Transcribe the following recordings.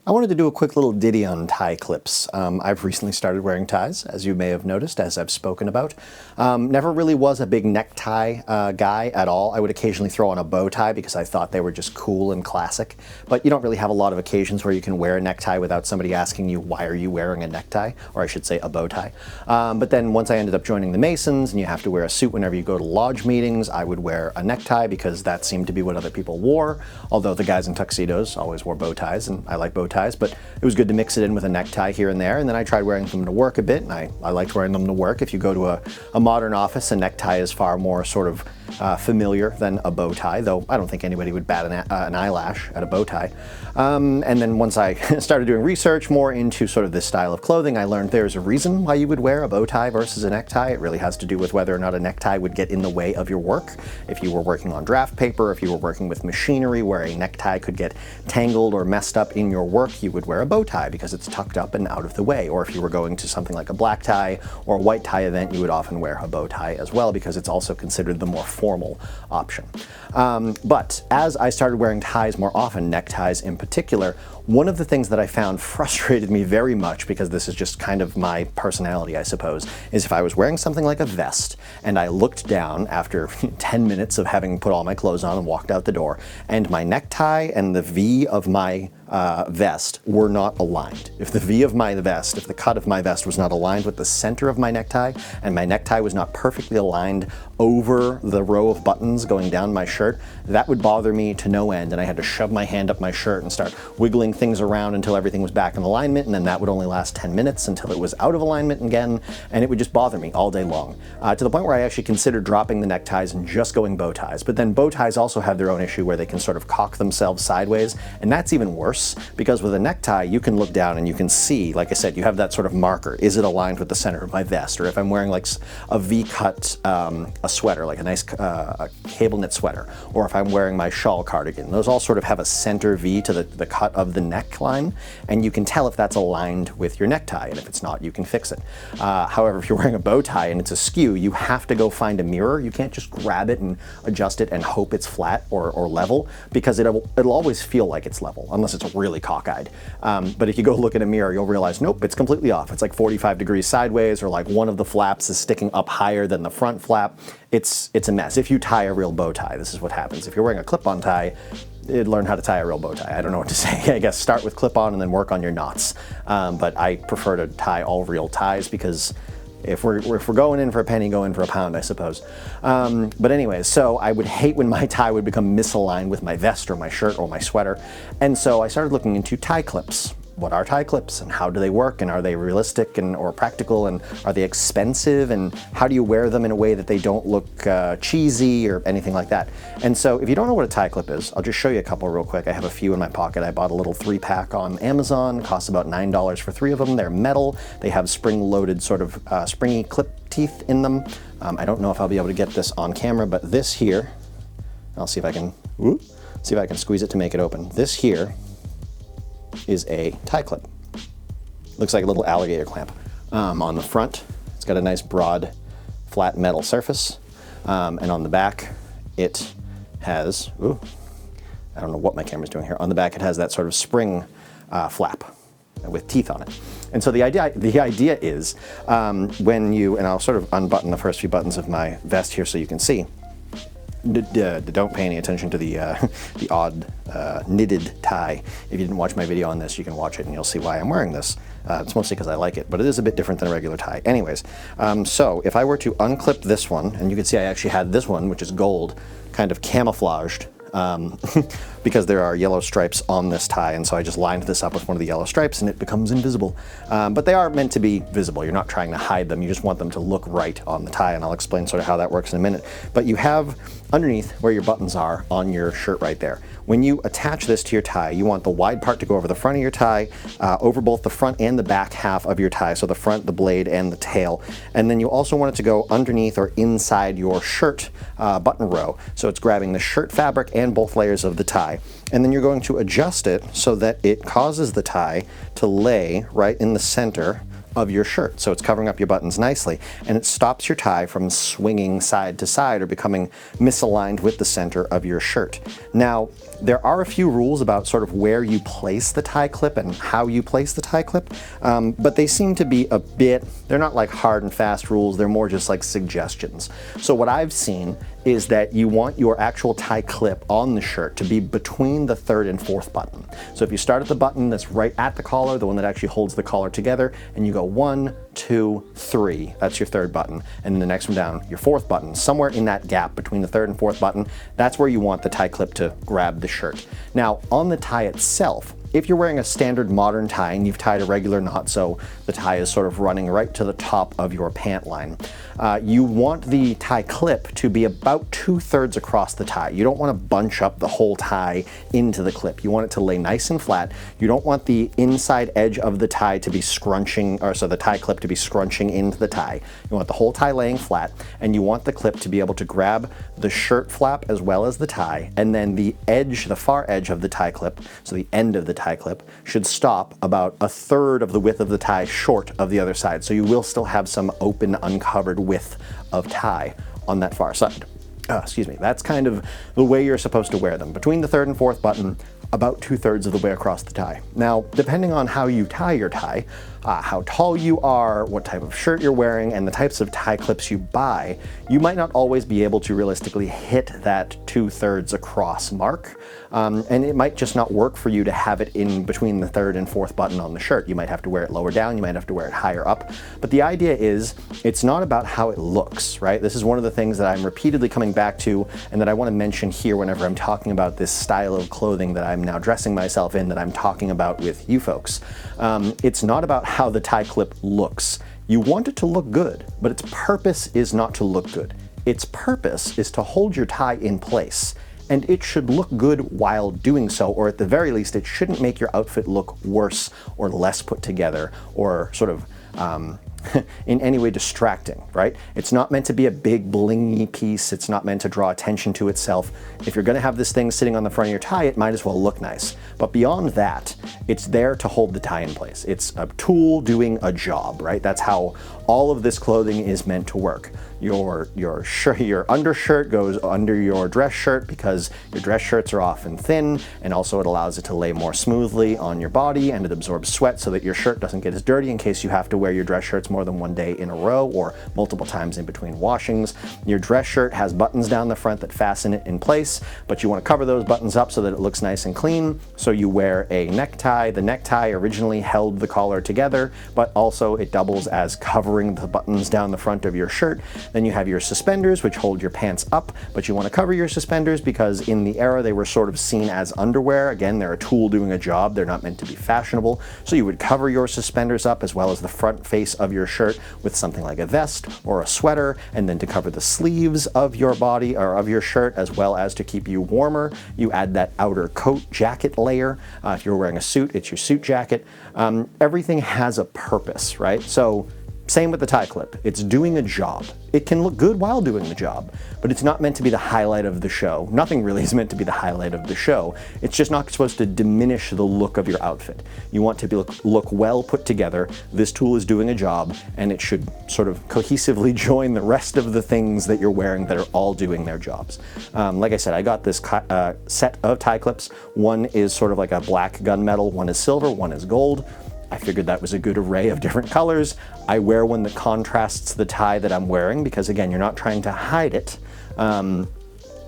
I wanted to do a quick little ditty on tie clips. I've recently started wearing ties, as you may have noticed, as I've spoken about. Never really was a big necktie guy at all. I would occasionally throw on a bow tie because I thought they were just cool and classic, but you don't really have a lot of occasions where you can wear a necktie without somebody asking you, why are you wearing a necktie? Or I should say a bow tie. But then once I ended up joining the Masons and you have to wear a suit whenever you go to lodge meetings, I would wear a necktie because that seemed to be what other people wore, although the guys in tuxedos always wore bow ties, and I like bow ties, but it was good to mix it in with a necktie here and there. And then I tried wearing them to work a bit, and I liked wearing them to work. If you go to a modern office, a necktie is far more sort of familiar than a bow tie, though I don't think anybody would bat an eyelash at a bow tie. And then once I started doing research more into sort of this style of clothing, I learned there's a reason why you would wear a bow tie versus a necktie. It really has to do with whether or not a necktie would get in the way of your work. If you were working on draft paper, if you were working with machinery where a necktie could get tangled or messed up in your work, you would wear a bow tie because it's tucked up and out of the way. Or if you were going to something like a black tie or a white tie event, you would often wear a bow tie as well because it's also considered the more formal option. But as I started wearing ties more often, neckties in particular, one of the things that I found frustrated me very much, because this is just kind of my personality, I suppose, is if I was wearing something like a vest and I looked down after 10 minutes of having put all my clothes on and walked out the door, and my necktie and the V of my vest were not aligned. If the V of my vest, if the cut of my vest was not aligned with the center of my necktie, and my necktie was not perfectly aligned over the row of buttons going down my shirt, that would bother me to no end, and I had to shove my hand up my shirt and start wiggling things around until everything was back in alignment, and then that would only last 10 minutes until it was out of alignment again, and it would just bother me all day long, to the point where I actually considered dropping the neckties and just going bow ties. But then bow ties also have their own issue where they can sort of cock themselves sideways, and that's even worse, because with a necktie you can look down and you can see, like I said, you have that sort of marker. Is it aligned with the center of my vest? Or if I'm wearing like a V-cut a sweater, like a nice a cable knit sweater, or if I'm wearing my shawl cardigan, those all sort of have a center V to the cut of the neckline, and you can tell if that's aligned with your necktie, and if it's not, you can fix it. However, if you're wearing a bow tie and it's askew, you have to go find a mirror. You can't just grab it and adjust it and hope it's flat or level, because it'll always feel like it's level, unless it's really cockeyed. But if you go look in a mirror, you'll realize, nope, it's completely off. It's like 45 degrees sideways, or like one of the flaps is sticking up higher than the front flap. It's a mess. If you tie a real bow tie, this is what happens. If you're wearing a clip-on tie, you'd learn how to tie a real bow tie. I don't know what to say. I guess start with clip-on and then work on your knots. But I prefer to tie all real ties, because if we're going in for a penny, go in for a pound, I suppose. But anyways, so I would hate when my tie would become misaligned with my vest or my shirt or my sweater. And so I started looking into tie clips. What are tie clips, and how do they work, and are they realistic or practical, and are they expensive, and how do you wear them in a way that they don't look cheesy or anything like that? And so if you don't know what a tie clip is, I'll just show you a couple real quick. I have a few in my pocket. I bought a little 3-pack on Amazon. It costs about $9 for 3 of them. They're metal. They have spring-loaded sort of springy clip teeth in them. I don't know if I'll be able to get this on camera, but this here, I'll see if I can squeeze it to make it open. This here is a tie clip. Looks like a little alligator clamp. On the front, it's got a nice broad, flat metal surface, and on the back, it has, I don't know what my camera's doing here. On the back, it has that sort of spring flap with teeth on it. And so the idea is when you, and I'll sort of unbutton the first few buttons of my vest here so you can see. Don't pay any attention to the odd knitted tie. If you didn't watch my video on this, you can watch it and you'll see why I'm wearing this. It's mostly because I like it, but it is a bit different than a regular tie. Anyways, so if I were to unclip this one, and you can see I actually had this one, which is gold, kind of camouflaged, because there are yellow stripes on this tie, and so I just lined this up with one of the yellow stripes and it becomes invisible. But they are meant to be visible. You're not trying to hide them, you just want them to look right on the tie, and I'll explain sort of how that works in a minute. But you have underneath where your buttons are on your shirt right there. When you attach this to your tie, you want the wide part to go over the front of your tie, over both the front and the back half of your tie, so the front, the blade, and the tail. And then you also want it to go underneath or inside your shirt button row, so it's grabbing the shirt fabric and both layers of the tie. And then you're going to adjust it so that it causes the tie to lay right in the center of your shirt. So it's covering up your buttons nicely, and it stops your tie from swinging side to side or becoming misaligned with the center of your shirt. Now, There are a few rules about sort of where you place the tie clip and how you place the tie clip, but they seem to be they're not like hard and fast rules, they're more just like suggestions. So what I've seen is that you want your actual tie clip on the shirt to be between the third and fourth button. So if you start at the button that's right at the collar, the one that actually holds the collar together, and you go 1, 2, 3, that's your third button, and then the next one down, your fourth button, somewhere in that gap between the third and fourth button, that's where you want the tie clip to grab the shirt. Now, on the tie itself, if you're wearing a standard modern tie and you've tied a regular knot, so the tie is sort of running right to the top of your pant line, you want the tie clip to be about 2/3 across the tie. You don't want to bunch up the whole tie into the clip. You want it to lay nice and flat. You don't want the inside edge of the tie to be the tie clip to be scrunching into the tie. You want the whole tie laying flat, and you want the clip to be able to grab the shirt flap as well as the tie, and then the far edge of the tie clip, so the end of the tie clip, should stop about 1/3 of the width of the tie short of the other side. So you will still have some open, uncovered width of tie on that far side. Excuse me. That's kind of the way you're supposed to wear them. Between the third and fourth button, about 2/3 of the way across the tie. Now, depending on how you tie your tie, how tall you are, what type of shirt you're wearing, and the types of tie clips you buy, you might not always be able to realistically hit that 2/3 across mark. And it might just not work for you to have it in between the third and fourth button on the shirt. You might have to wear it lower down, you might have to wear it higher up. But the idea is, it's not about how it looks, right? This is one of the things that I'm repeatedly coming back to and that I want to mention here whenever I'm talking about this style of clothing that I'm now dressing myself in, that I'm talking about with you folks. It's not about how the tie clip looks. You want it to look good, but its purpose is not to look good. Its purpose is to hold your tie in place. And it should look good while doing so, or at the very least, it shouldn't make your outfit look worse or less put together or sort of in any way distracting, right? It's not meant to be a big blingy piece. It's not meant to draw attention to itself. If you're gonna have this thing sitting on the front of your tie, it might as well look nice. But beyond that, it's there to hold the tie in place. It's a tool doing a job, right? That's how all of this clothing is meant to work. Your undershirt goes under your dress shirt because your dress shirts are often thin, and also it allows it to lay more smoothly on your body, and it absorbs sweat so that your shirt doesn't get as dirty in case you have to wear your dress shirts more than one day in a row or multiple times in between washings. Your dress shirt has buttons down the front that fasten it in place, but you want to cover those buttons up so that it looks nice and clean. So you wear a necktie. The necktie originally held the collar together, but also it doubles as covering the buttons down the front of your shirt. Then you have your suspenders, which hold your pants up, but you want to cover your suspenders because in the era they were sort of seen as underwear. Again, they're a tool doing a job. They're not meant to be fashionable. So you would cover your suspenders up as well as the front face of your shirt with something like a vest or a sweater, and then to cover the sleeves of your body or of your shirt as well as to keep you warmer, you add that outer coat jacket layer. If you're wearing a suit, it's your suit jacket. Everything has a purpose, right? So same with the tie clip. It's doing a job. It can look good while doing the job, but it's not meant to be the highlight of the show. Nothing really is meant to be the highlight of the show. It's just not supposed to diminish the look of your outfit. You want to look well put together. This tool is doing a job, and it should sort of cohesively join the rest of the things that you're wearing that are all doing their jobs. Like I said, I got this set of tie clips. One is sort of like a black gunmetal, one is silver, one is gold. I figured that was a good array of different colors. I wear one that contrasts the tie that I'm wearing because, again, you're not trying to hide it.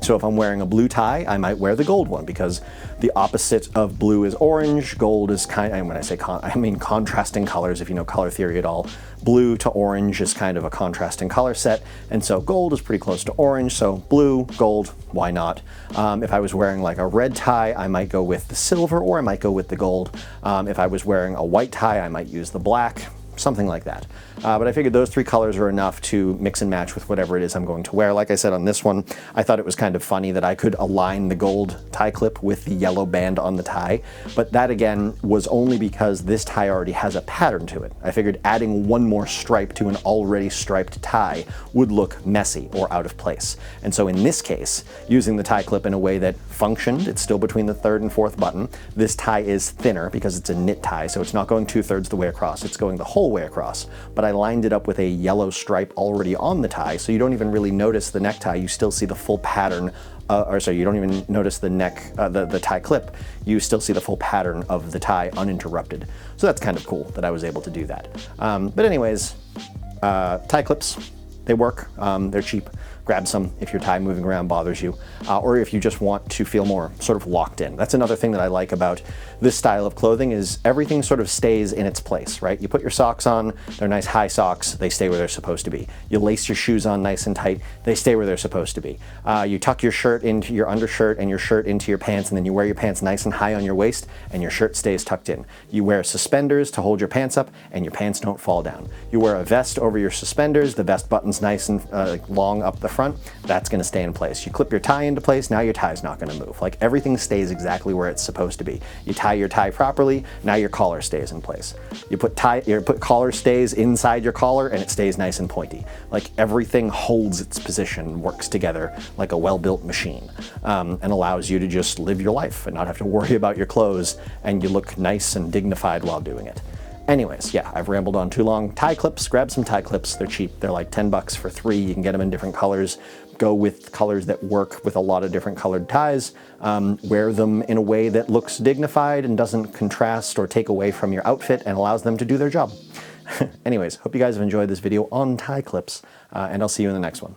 So if I'm wearing a blue tie, I might wear the gold one because the opposite of blue is orange. Gold is and when I say I mean contrasting colors, if you know color theory at all. Blue to orange is kind of a contrasting color set, and so gold is pretty close to orange, so blue, gold, why not? If I was wearing like a red tie, I might go with the silver, or I might go with the gold. If I was wearing a white tie, I might use the black, something like that. But I figured those three colors are enough to mix and match with whatever it is I'm going to wear. Like I said on this one, I thought it was kind of funny that I could align the gold tie clip with the yellow band on the tie, but that again was only because this tie already has a pattern to it. I figured adding one more stripe to an already striped tie would look messy or out of place. And so in this case, using the tie clip in a way that functioned, it's still between the third and fourth button. This tie is thinner because it's a knit tie, so it's not going 2/3 the way across, it's going the whole way across. But I lined it up with a yellow stripe already on the tie, so you don't even really notice the necktie. You still see the full pattern or sorry, you don't even notice the neck, the tie clip. You still see the full pattern of the tie uninterrupted. So that's kind of cool that I was able to do that. But anyways, tie clips, they work. They're cheap. Grab some if your tie moving around bothers you, or if you just want to feel more sort of locked in. That's another thing that I like about this style of clothing is everything sort of stays in its place, right? You put your socks on, they're nice high socks, they stay where they're supposed to be. You lace your shoes on nice and tight, they stay where they're supposed to be. You tuck your shirt into your undershirt and your shirt into your pants, and then you wear your pants nice and high on your waist, and your shirt stays tucked in. You wear suspenders to hold your pants up, and your pants don't fall down. You wear a vest over your suspenders, the vest button's nice and long up the front, that's gonna stay in place. You clip your tie into place, now your tie's not gonna move. Like everything stays exactly where it's supposed to be. You tie your tie properly, now your collar stays in place. You put collar stays inside your collar and it stays nice and pointy. Like everything holds its position, works together like a well-built machine, and allows you to just live your life and not have to worry about your clothes, and you look nice and dignified while doing it. Anyways, yeah, I've rambled on too long. Tie clips, grab some tie clips. They're cheap. They're like 10 bucks for 3. You can get them in different colors. Go with colors that work with a lot of different colored ties. Wear them in a way that looks dignified and doesn't contrast or take away from your outfit and allows them to do their job. Anyways, hope you guys have enjoyed this video on tie clips, and I'll see you in the next one.